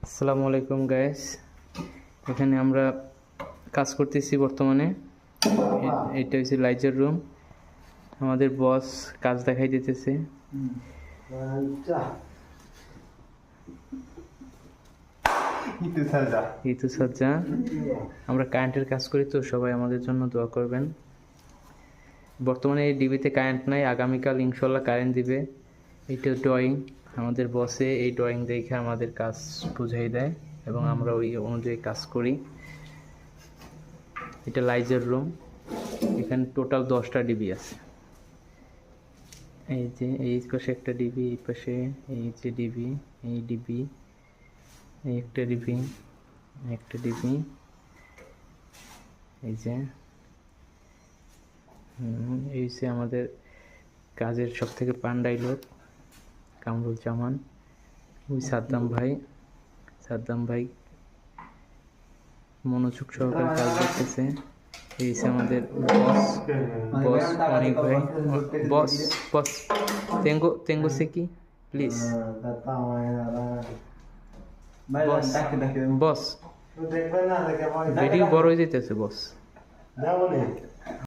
আসসালামু আলাইকুম গাইস, এখানে আমরা কাজ করতেছি বর্তমানে। এটা হচ্ছে লাইজার রুম। আমাদের বস কাজ দেখাই দিতেছে। ইতু সাজ্জা, আমরা কারেন্টের কাজ করি, তো সবাই আমাদের জন্য দোয়া করবেন। বর্তমানে এই ডিবিতে কারেন্ট নাই, আগামীকাল ইনশাল্লাহ কারেন্ট দিবে। এটা ড্রয়িং, আমাদের বসে এই ড্রয়িং দেখে আমাদের কাজ বুঝাই দেয় এবং আমরা ওই অনুযায়ী কাজ করি। এটা লাইজার রুম, এখানে টোটাল 10টা ডিবি আছে। এই যে এই পাশে একটা ডিবি, এই পাশে এই যে ডিবি, এই ডিবি, এই একটা ডিবি, একটা ডিবি, এই যে এই যে আমাদের কাজের সব থেকে পান্ডাই লোক কামরুল জামান। ওই সাদ্দাম ভাই মনোযোগ সহকারে কাজ করতেছে। এই যে আমাদের বস বস অনেক ভাই। বস বস তেঙ্গো সে কি প্লিজ বস, ভিডিও বড় হয়ে যেতেছে বস।